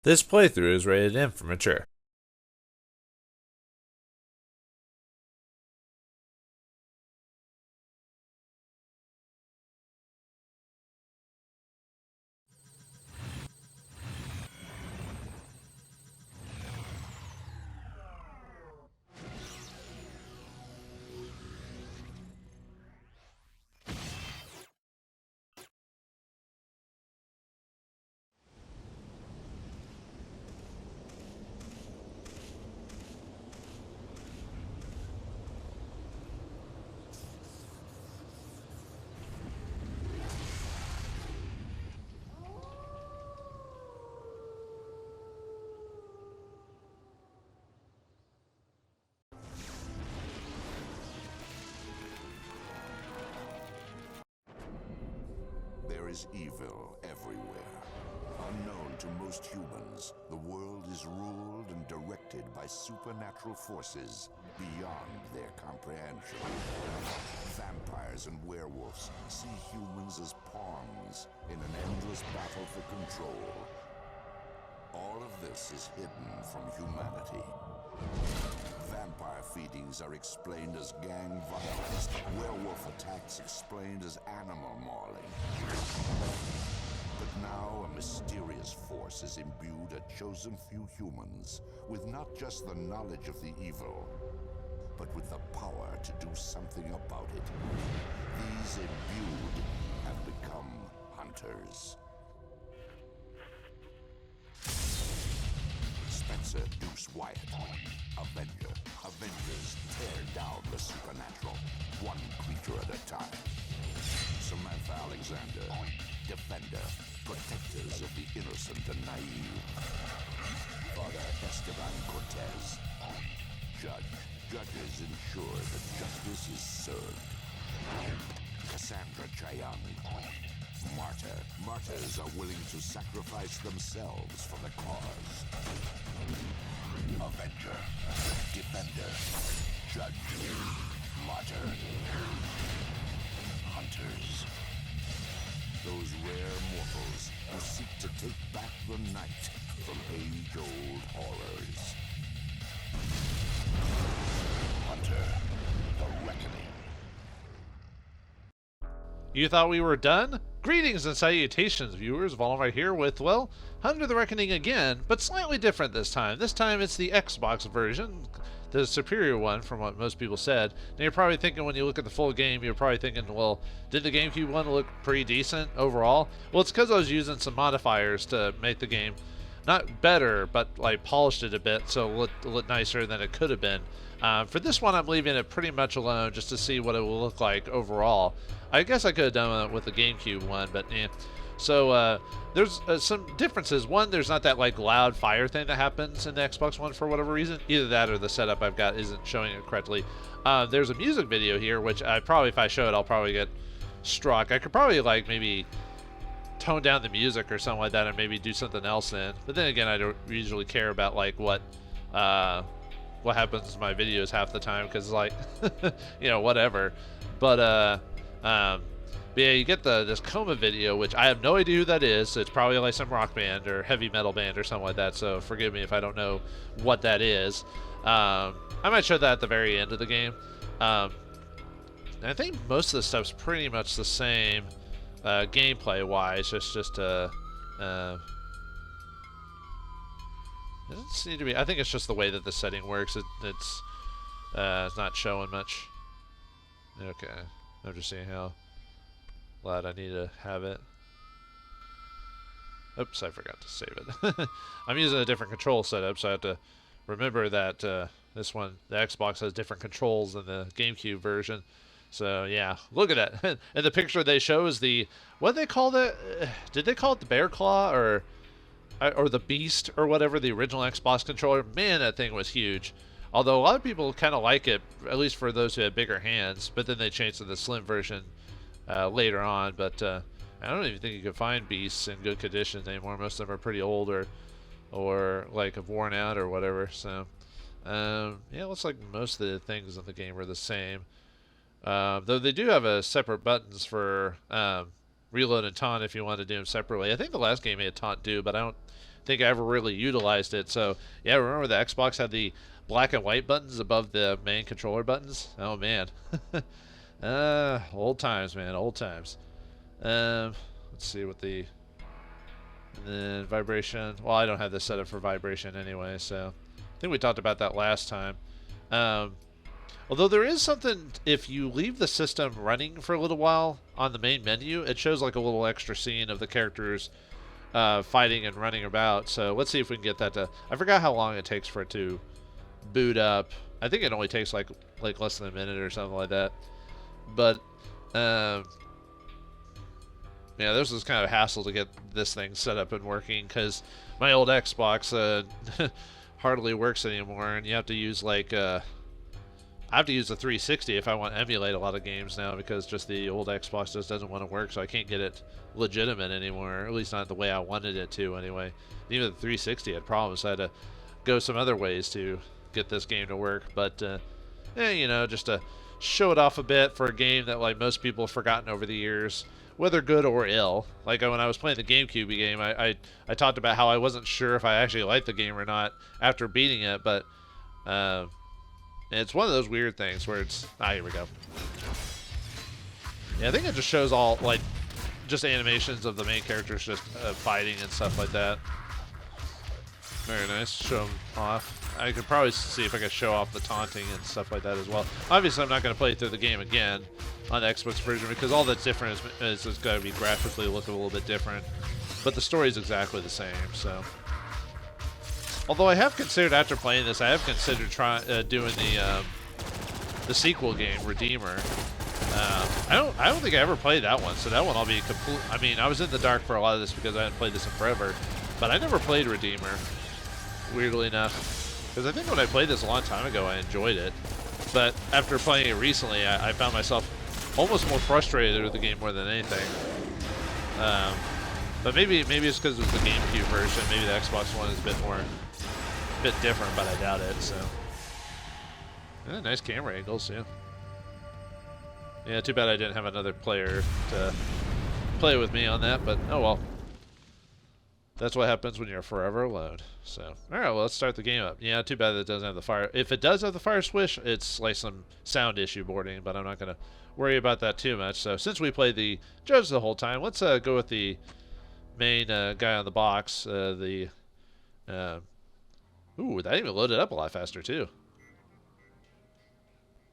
This playthrough is rated M for mature. There is evil everywhere. Unknown to most humans, the world is ruled and directed by supernatural forces beyond their comprehension. Vampires and werewolves see humans as pawns in an endless battle for control. All of this is hidden from humanity. Vampire feedings are explained as gang violence, werewolf attacks explained as animal mauling. But now a mysterious force has imbued a chosen few humans with not just the knowledge of the evil, but with the power to do something about it. These imbued have become hunters. Spencer Deuce Wyatt, Avenger. Avengers tear down the supernatural, one creature at a time. Samantha Alexander, Defender, protectors of the innocent and naive. Father Esteban Cortez, Judge. Judges ensure that justice is served. Cassandra Chayang, Martyr. Martyrs are willing to sacrifice themselves for the cause. Avenger, Defender, Judge, Martyr, Hunters. Those rare mortals who seek to take back the night from age-old horrors. Hunter, the Reckoning. You thought we were done? Greetings and salutations, viewers. Vauldemare here with, well, Hunter the Reckoning again, but slightly different this time. This time it's the Xbox version, the superior one from what most people said. Now you're probably thinking, when you look at the full game, you're probably thinking, well, did the GameCube one look pretty decent overall? Well, it's because I was using some modifiers to make the game not better, but like polished it a bit so it looked nicer than it could have been. For this one, I'm leaving it pretty much alone just to see what it will look like overall. I guess I could have done it with the GameCube one, but eh. So there's some differences. One, there's not that like loud fire thing that happens in the Xbox One for whatever reason. Either that or the setup I've got isn't showing it correctly. There's a music video here, which I probably, if I show it, I'll probably get struck. I could probably like maybe tone down the music or something like that and maybe do something else in. But then again, I don't usually care about like what happens in my videos half the time, because like you know, whatever. But yeah, you get this Coma video, which I have no idea who that is. So it's probably like some rock band or heavy metal band or something like that, so forgive me if I don't know what that is. I might show that at the very end of the game. I think most of the stuff's pretty much the same gameplay wise. It's just it doesn't seem to be. I think it's just the way that the setting works. It's not showing much. Okay, I'm just seeing how loud I need to have it. Oops, I forgot to save it. I'm using a different control setup, so I have to remember that this one, the Xbox, has different controls than the GameCube version. So yeah, look at that. And the picture they show is the, what do they call that? Did they call it the Bear Claw or the Beast or whatever, the original Xbox controller? Man, that thing was huge. Although a lot of people kind of like it, at least for those who had bigger hands. But then they changed to the slim version later on. But I don't even think you can find Beasts in good condition anymore. Most of them are pretty old or like have worn out or whatever. So yeah, it looks like most of the things in the game are the same. Though they do have a separate buttons for reload and taunt if you want to do them separately. I think the last game had taunt too, but I don't think I ever really utilized it. So yeah, remember the Xbox had the black and white buttons above the main controller buttons? Oh man. Old times, man, old times. Let's see what the vibration. Well, I don't have this set up for vibration anyway, so I think we talked about that last time. Although there is something, if you leave the system running for a little while on the main menu, it shows like a little extra scene of the characters fighting and running about. So let's see if we can get that to. I forgot how long it takes for it to boot up. I think it only takes like less than a minute or something like that. But yeah, this was kind of a hassle to get this thing set up and working because my old Xbox hardly works anymore, and you have to use like I have to use the 360 if I want to emulate a lot of games now, because just the old Xbox just doesn't want to work, so I can't get it legitimate anymore, at least not the way I wanted it to anyway. Even the 360 had problems, so I had to go some other ways to get this game to work. But you know, just to show it off a bit for a game that like most people have forgotten over the years, whether good or ill. Like when I was playing the GameCube game, I talked about how I wasn't sure if I actually liked the game or not after beating it, but it's one of those weird things where it's... here we go. Yeah, I think it just shows all, like, just animations of the main characters just fighting and stuff like that. Very nice. Show them off. I could probably see if I could show off the taunting and stuff like that as well. Obviously, I'm not going to play through the game again on the Xbox version, because all that's different is it's got to be graphically look a little bit different. But the story is exactly the same, so... Although I have considered, after playing this, I have considered doing the sequel game, Redeemer. I don't think I ever played that one, so that one I'll be complete. I mean, I was in the dark for a lot of this because I hadn't played this in forever, but I never played Redeemer, weirdly enough, because I think when I played this a long time ago, I enjoyed it. But after playing it recently, I found myself almost more frustrated with the game more than anything. But maybe it's because it was the GameCube version. Maybe the Xbox One is a bit different, but I doubt it. So, yeah, nice camera angles, yeah. Yeah, too bad I didn't have another player to play with me on that, but oh well. That's what happens when you're forever alone. So, all right, well, let's start the game up. Yeah, too bad that it doesn't have the fire. If it does have the fire switch, it's like some sound issue boarding, but I'm not gonna worry about that too much. So, since we played the judge the whole time, let's go with the main guy on the box. Ooh, that even loaded up a lot faster too.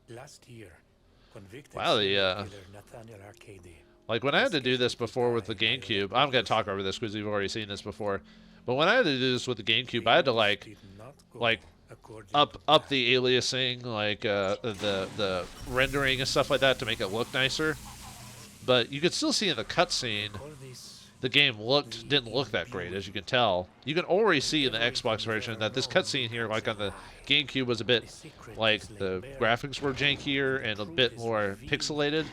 Last year, wow, like when I had to do this before with the GameCube, I'm gonna talk over this because you've already seen this before. But when I had to do this with the GameCube, I had to like up the aliasing, like the rendering and stuff like that to make it look nicer. But you could still see in the cutscene, the game didn't look that great, as you can tell. You can already see in the Xbox version that this cutscene here, like on the GameCube, was a bit like the graphics were jankier and a bit more pixelated.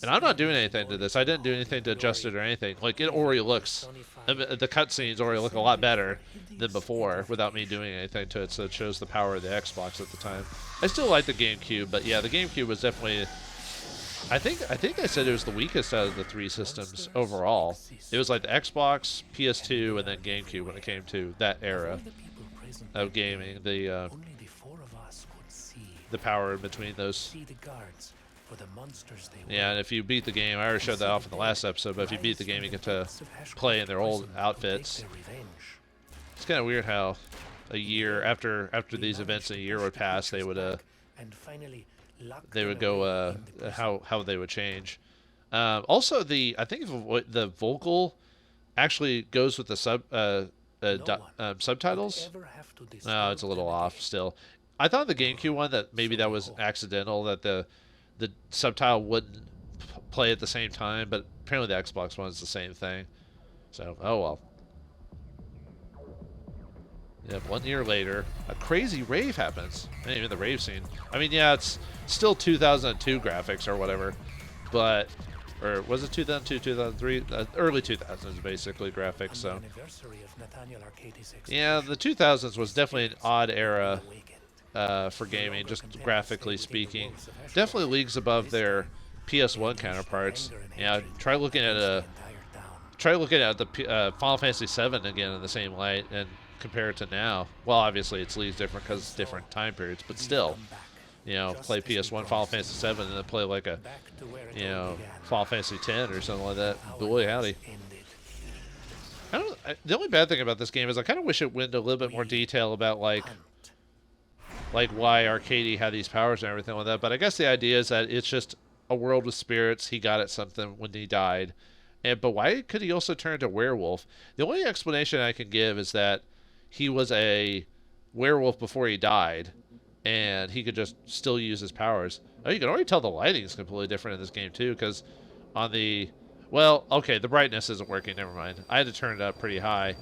And I'm not doing anything to this. I didn't do anything to adjust it or anything. Like, it already looks, the cutscenes already look a lot better than before without me doing anything to it, so it shows the power of the Xbox at the time. I still like the GameCube, but yeah, the GameCube was definitely... I think I said it was the weakest out of the three systems overall. It was like the Xbox, PS2, and then GameCube when it came to that era of gaming. The power in between those. Yeah, and if you beat the game, I already showed that off in the last episode, but if you beat the game, you get to play in their old outfits. It's kind of weird how a year after these events, a year would pass, they would go how they would change. Also, I think the vocal actually goes with the subtitles. No, it's a little off still. I thought the GameCube one that maybe that was accidental, that the subtitle wouldn't play at the same time, but apparently the Xbox one is the same thing. So, oh well. Yeah, 1 year later, a crazy rave happens. Not even the rave scene. I mean, yeah, it's still 2002 graphics or whatever, but... Or was it 2002, 2003? Early 2000s, basically, graphics, so... Yeah, the 2000s was definitely an odd era for gaming, just graphically speaking. Definitely leagues above their PS1 counterparts. Yeah, try looking at try looking at the Final Fantasy VII again in the same light and compare it to now. Well, obviously it's leaves different because it's different time periods, but still, you know, play PS1 Final Fantasy VII and then play like a, you know, Final Fantasy X or something like that. Boy, howdy. The only bad thing about this game is I kind of wish it went into a little bit more detail about like why Arcady had these powers and everything like that. But I guess the idea is that it's just a world with spirits. He got at something when he died. But why could he also turn into werewolf? The only explanation I can give is that he was a werewolf before he died, and he could just still use his powers. Oh, you can already tell the lighting is completely different in this game too, because on the... Well, okay, the brightness isn't working, never mind. I had to turn it up pretty high.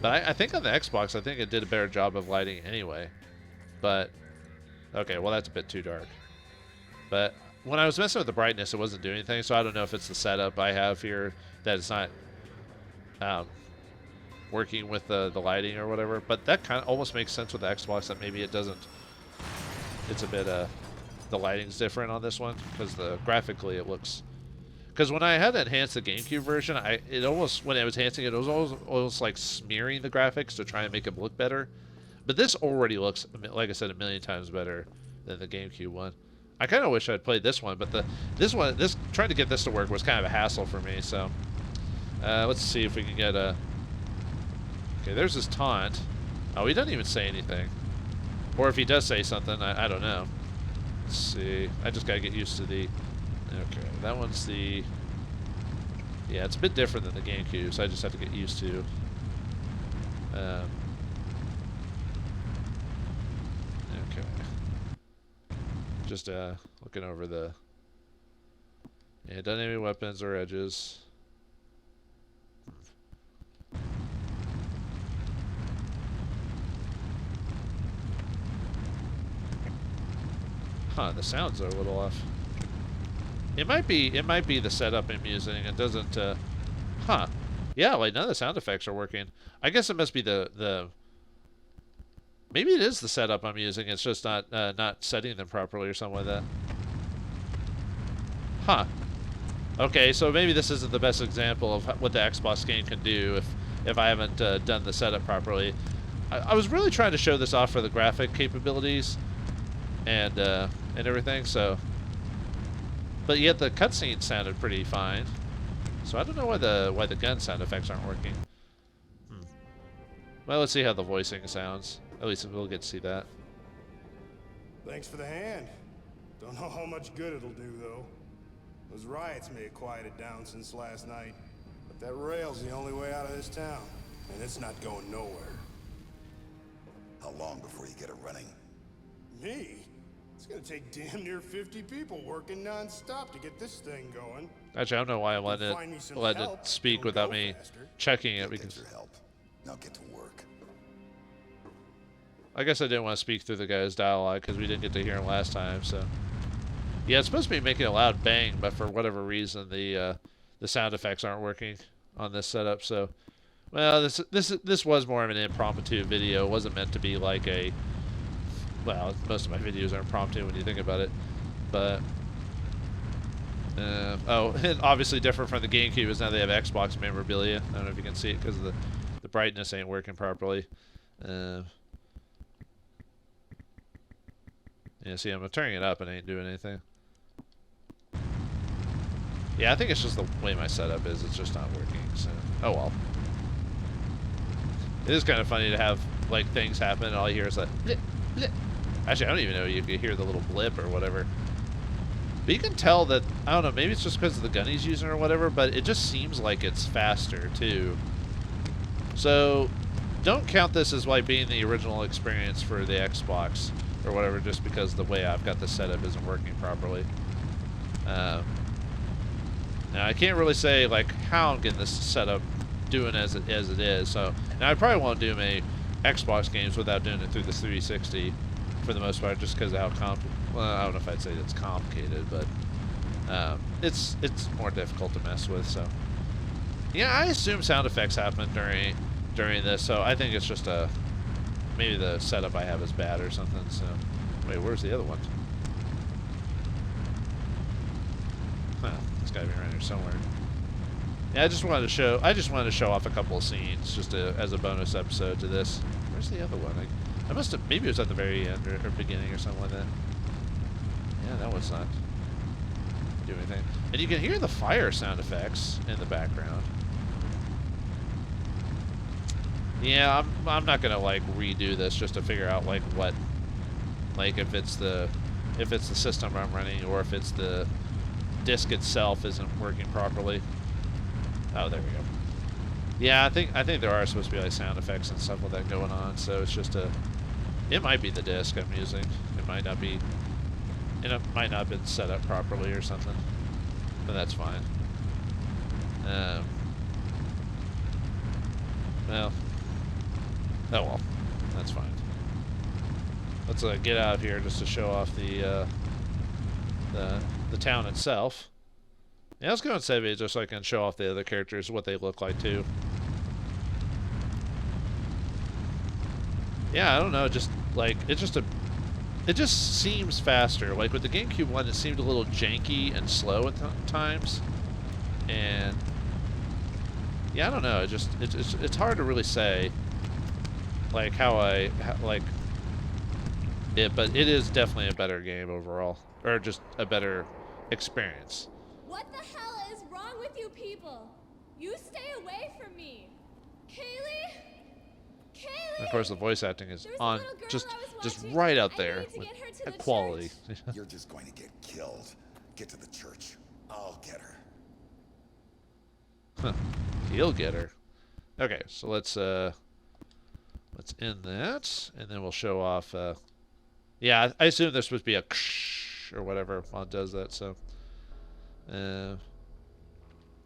But I think on the Xbox, I think it did a better job of lighting anyway. But, okay, well that's a bit too dark. But when I was messing with the brightness, it wasn't doing anything, so I don't know if it's the setup I have here that it's not working with the lighting or whatever. But that kind of almost makes sense with the Xbox, that maybe it doesn't. It's a bit, the lighting's different on this one, because graphically it looks... Because when I had to enhance the GameCube version, it almost, when I was enhancing it, it was almost like smearing the graphics to try and make them look better. But this already looks, like I said, a million times better than the GameCube one. I kind of wish I'd played this one, but trying to get this to work was kind of a hassle for me. So let's see if we can get a... Okay, there's his taunt. Oh, he doesn't even say anything. Or if he does say something, I don't know. Let's see. I just gotta get used to the... Okay, that one's the... Yeah, it's a bit different than the GameCube, so I just have to get used to. Okay. Just looking over the... Yeah, it doesn't have any weapons or edges. Huh, the sounds are a little off. It might be the setup I'm using. It doesn't, huh. Yeah, like none of the sound effects are working. I guess it must be the maybe it is the setup I'm using. It's just not setting them properly or something like that. Huh. Okay, so maybe this isn't the best example of what the Xbox game can do if I haven't done the setup properly. I was really trying to show this off for the graphic capabilities and everything, so... But yet the cutscene sounded pretty fine. So I don't know why the gun sound effects aren't working. Well, let's see how the voicing sounds. At least we'll get to see that. Thanks for the hand. Don't know how much good it'll do, though. Those riots may have quieted down since last night. But that rail's the only way out of this town. And it's not going nowhere. How long before you get it running? Me? It's gonna take damn near 50 people working non-stop to get this thing going. Actually, I don't know why I let it speak without me checking it, because... Your help. Now get to work. I guess I didn't want to speak through the guy's dialogue because we didn't get to hear him last time, so... Yeah, it's supposed to be making a loud bang, but for whatever reason, the sound effects aren't working on this setup, so... Well, this was more of an impromptu video. It wasn't meant to be like a... Well, most of my videos are impromptu when you think about it, but... oh, and obviously different from the GameCube is now they have Xbox memorabilia. I don't know if you can see it because the brightness ain't working properly. Yeah, see, I'm turning it up and it ain't doing anything. Yeah, I think it's just the way my setup is. It's just not working, so... Oh, well. It is kind of funny to have, like, things happen and all you hear is like... Blip, blip. Actually, I don't even know if you can hear the little blip or whatever. But you can tell that, I don't know, maybe it's just because of the gun he's using or whatever, but it just seems like it's faster, too. So, don't count this as like being the original experience for the Xbox or whatever, just because the way I've got this setup isn't working properly. Now, I can't really say, like, how I'm getting this setup doing as it is, so... Now, I probably won't do many Xbox games without doing it through the 360. For the most part, just because of how well, I don't know if I'd say it's complicated, but it's more difficult to mess with. So yeah, I assume sound effects happen during this, so I think it's just maybe the setup I have is bad or something. So wait, where's the other one? Huh, it's got to be around here somewhere. Yeah, I just wanted to show off a couple of scenes just as a bonus episode to this. Where's the other one? I must have, maybe it was at the very end or beginning or something like that. Yeah, that was not do anything. And you can hear the fire sound effects in the background. Yeah, I'm not gonna like redo this just to figure out like what, like if it's the system I'm running or if it's the disc itself isn't working properly. Oh, there we go. Yeah, I think there are supposed to be like sound effects and stuff like that going on. So it's just it might be the disc I'm using. It might not be. And it might not have been set up properly or something, but that's fine. Well, oh well, that's fine. Let's get out of here just to show off the town itself. Yeah, let's go and save it just so I can show off the other characters, what they look like too. Yeah, I don't know, just like it just seems faster. Like with the GameCube one, it seemed a little janky and slow at times, and yeah, I don't know. It's hard to really say, like how like it, but it is definitely a better game overall, or just a better experience. What the hell is wrong with you people? You stay away from me, Kaylee. And of course, the voice acting is on just right out there with that quality. You're just going to get killed. Get to the church. I'll get her. Huh. He'll get her. Okay, so let's end that, and then we'll show off. Yeah, I assume there's supposed to be a or whatever mod does that. So,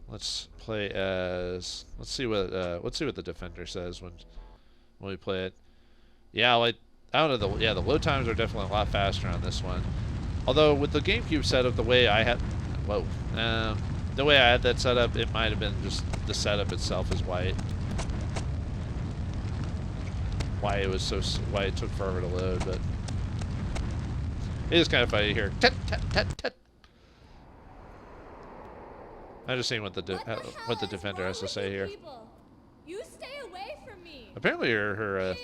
let's play as. Let's see what the defender says when we play it. Yeah, like I don't know. The load times are definitely a lot faster on this one. Although with the GameCube setup, the way I had, the way I had that set up, it might have been just the setup itself is why it took forever to load. But it is kind of funny to hear. Tet. I'm just seeing what the defender has to say here. You stay away from me. Apparently, her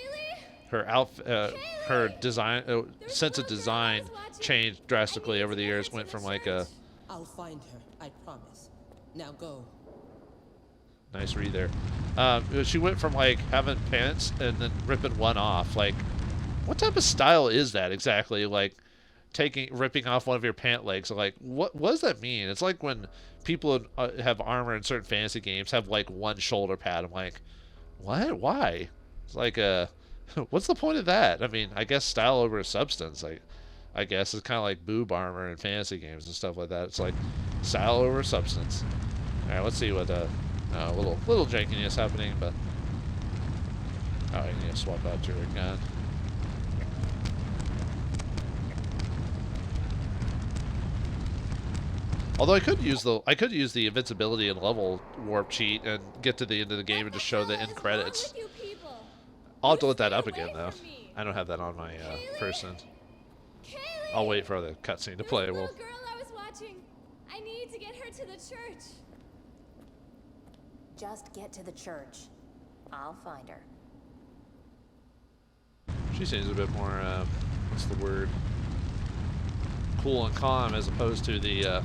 design sense of design changed drastically over the years. Went from like a. I'll find her, I promise. Now go. Nice read there. She went from like having pants and then ripping one off. Like, what type of style is that exactly? Like, ripping off one of your pant legs. Like, what does that mean? It's like when people have armor in certain fantasy games have like one shoulder pad. I'm like, what? Why? It's like what's the point of that? I mean, I guess style over substance. Like, I guess it's kind of like boob armor in fantasy games and stuff like that. It's like style over substance. All right, let's see what a little jankiness happening, but oh, I need to swap out to a gun. Although I could use the invincibility and level warp cheat and get to the end of the game and just show the end credits. I'll have to let that up again though. I don't have that on my person. I'll wait for the cutscene to play. Well, girl I was watching. I need to get her to the church. Just get to the church. I'll find her. She seems a bit more, what's the word? Cool and calm as opposed to the,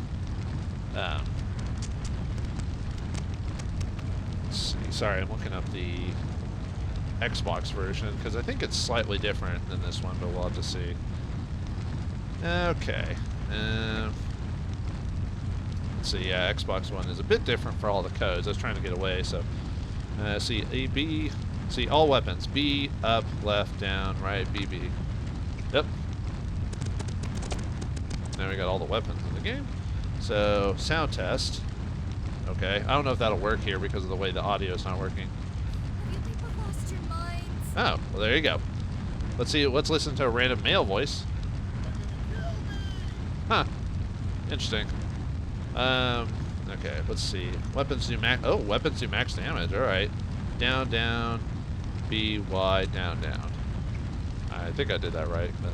let's see. Sorry, I'm looking up the Xbox version because I think it's slightly different than this one, but we'll have to see. Okay. Let's see. Yeah, Xbox One is a bit different for all the codes. I was trying to get away, so see A, B. See all weapons: B, up, left, down, right, B, B. Yep. Now we got all the weapons in the game. So sound test. Okay. I don't know if that'll work here because of the way the audio is not working. Have you people lost your minds? Oh, well there you go. Let's see. Let's listen to a random male voice. Huh. Interesting. Okay, let's see. Weapons do max. Oh, weapons do max damage. All right. Down, down. B, Y, down, down. I think I did that right. But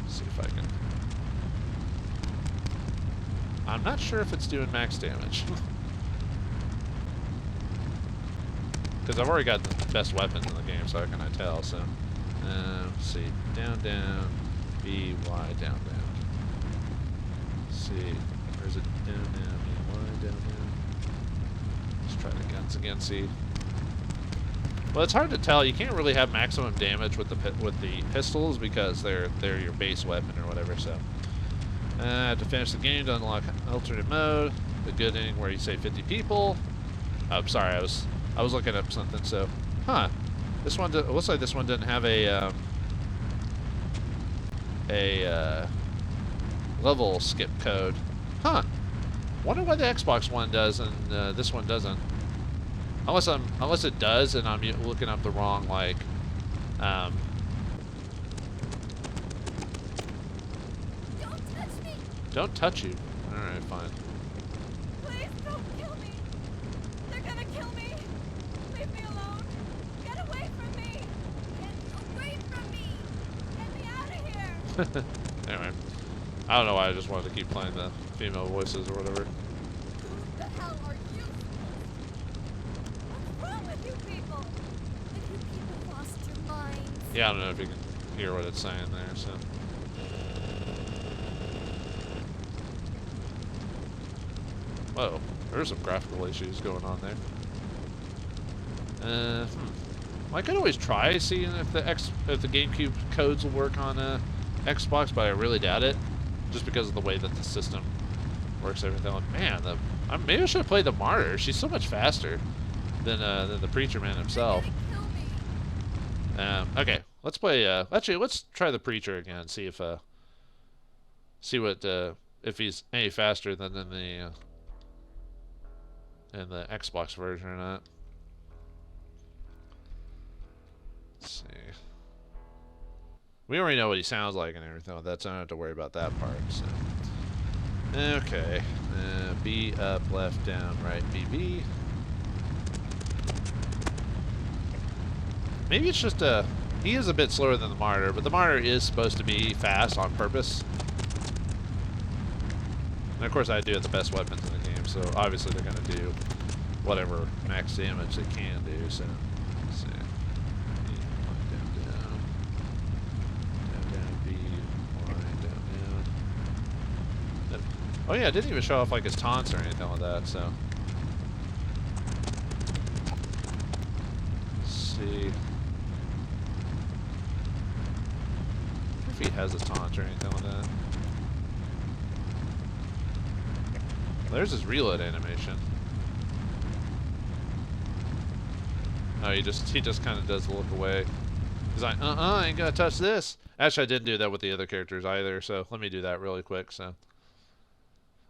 let's see if I can. I'm not sure if it's doing max damage. Because I've already got the best weapons in the game, so how can I tell? So, let's see. Down, down. B, Y, down, down. Let's see. Or is it down, down, B, Y, down, down? Let's try the guns again, see. Well, it's hard to tell. You can't really have maximum damage with the pistols because they're your base weapon or whatever. So, to finish the game, to unlock alternate mode, the good ending where you save 50 people. Oh, I'm sorry, I was looking up something. So, this one looks like this one doesn't have a level skip code. Wonder why the Xbox one does and this one doesn't. Unless it does, and I'm looking up the wrong like. Don't touch me! Don't touch you. All right, fine. Please don't kill me! They're gonna kill me! Leave me alone! Get away from me! Get away from me! Get me out of here! Anyway, I don't know why I just wanted to keep playing the female voices or whatever. Who the hell are you? What's wrong with you people? Have you people lost your minds? Yeah, I don't know if you can hear what it's saying there. So. Whoa, there's some graphical issues going on there. I could always try seeing if the GameCube codes will work on Xbox, but I really doubt it, just because of the way that the system works. Everything. Like, man, maybe I should have played the Martyr. She's so much faster than the Preacher Man himself. Okay, let's play. Actually, let's try the Preacher again. See if if he's any faster than in the Xbox version or not. Let's see. We already know what he sounds like and everything like that, so I don't have to worry about that part. So. Okay. B up, left, down, right, BB. Maybe it's just he is a bit slower than the Martyr, but the Martyr is supposed to be fast on purpose. And of course I do have the best weapons in the game, so obviously they're going to do whatever max damage they can do, so let's see. Oh yeah, it didn't even show off like his taunts or anything like that, so. Let's see. If he has a taunt or anything like that. There's his reload animation. Oh, he just kind of does the look away. He's like, I ain't gonna touch this. Actually, I didn't do that with the other characters either, so let me do that really quick, so.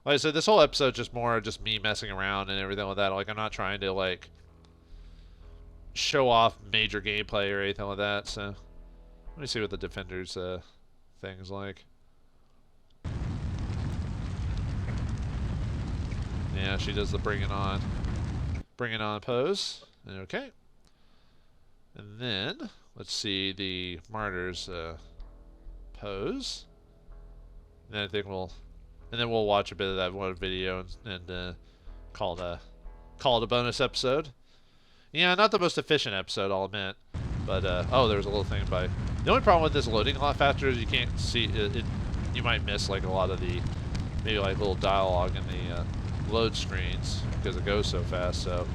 Like I said, this whole episode's just more just me messing around and everything like that. Like, I'm not trying to, like, show off major gameplay or anything like that, so. Let me see what the Defender's thing's like. Yeah, she does the bring it on pose. Okay. And then, let's see the Martyr's pose. And then I think we'll watch a bit of that one video and call it a bonus episode. Yeah, not the most efficient episode, I'll admit. But oh, there was a little thing by. The only problem with this loading a lot faster is you can't see it. You might miss like a lot of the maybe like little dialogue in the load screens because it goes so fast. So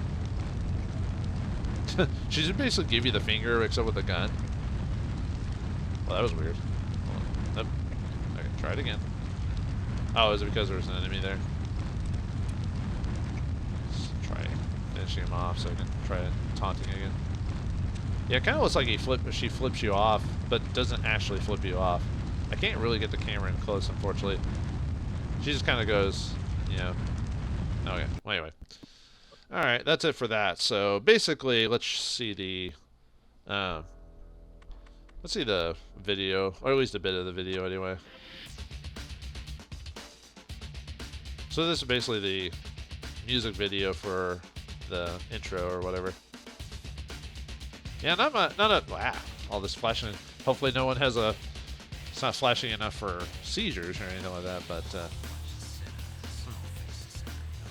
she just basically give you the finger except with a gun. Well, that was weird. Hold on. Okay, try it again. Oh, is it because there was an enemy there? Let's try finishing him off so I can try taunting again. Yeah, it kind of looks like she flips you off, but doesn't actually flip you off. I can't really get the camera in close, unfortunately. She just kind of goes, you know. Okay, well, anyway. Alright, that's it for that. So, basically, let's see the video, or at least a bit of the video anyway. So this is basically the music video for the intro or whatever. Yeah, all this flashing. Hopefully no one has it's not flashing enough for seizures or anything like that, but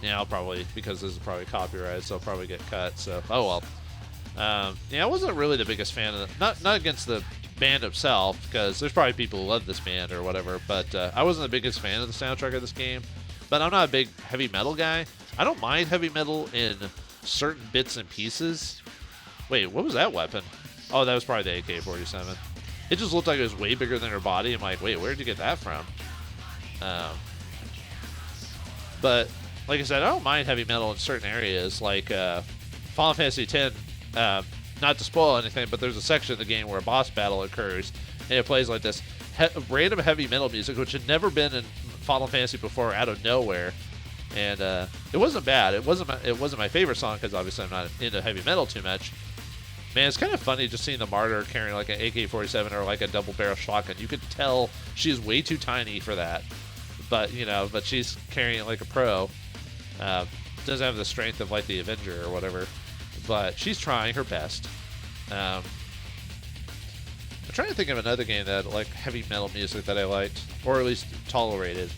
Yeah, I'll probably, because this is probably copyrighted, so I'll probably get cut, so, oh well. Yeah, I wasn't really the biggest fan of the, not against the band itself, because there's probably people who love this band or whatever, but I wasn't the biggest fan of the soundtrack of this game. But I'm not a big heavy metal guy. I don't mind heavy metal in certain bits and pieces. Wait, what was that weapon? Oh, that was probably the AK-47. It just looked like it was way bigger than her body. I'm like, wait, where did you get that from? But like I said, I don't mind heavy metal in certain areas, like Final Fantasy X. Not to spoil anything, but there's a section of the game where a boss battle occurs, and it plays like this random heavy metal music, which had never been in Final Fantasy before, out of nowhere. And it wasn't bad. It wasn't my favorite song, because obviously I'm not into heavy metal too much. Man, it's kind of funny just seeing the martyr carrying like an AK-47 or like a double-barrel shotgun. You could tell she's way too tiny for that, but but she's carrying it like a pro. Doesn't have the strength of like the Avenger or whatever, but she's trying her best. I'm trying to think of another game that like heavy metal music that I liked, or at least tolerated.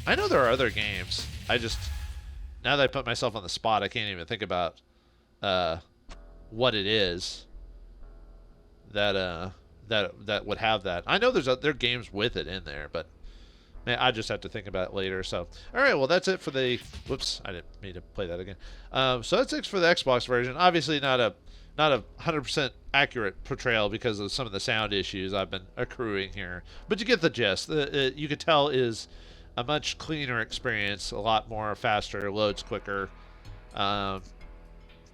I know there are other games. I just, now that I put myself on the spot, I can't even think about what it is that that would have that. I know there are games with it in there, but man, I just have to think about it later. So, all right, well, that's it for the. Whoops, I didn't mean to play that again. So that's it for the Xbox version. Obviously, not a 100% accurate portrayal because of some of the sound issues I've been accruing here, but you get the gist. You could tell is a much cleaner experience, a lot more faster, loads quicker, and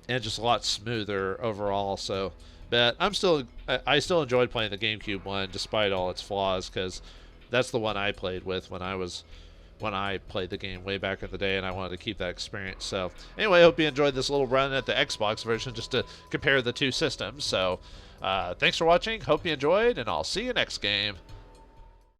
just a lot smoother overall. So, but I still enjoyed playing the GameCube one despite all its flaws, because that's the one I played with when I played the game way back in the day, and I wanted to keep that experience. So anyway, I hope you enjoyed this little run at the Xbox version just to compare the two systems. So thanks for watching, hope you enjoyed, and I'll see you next game.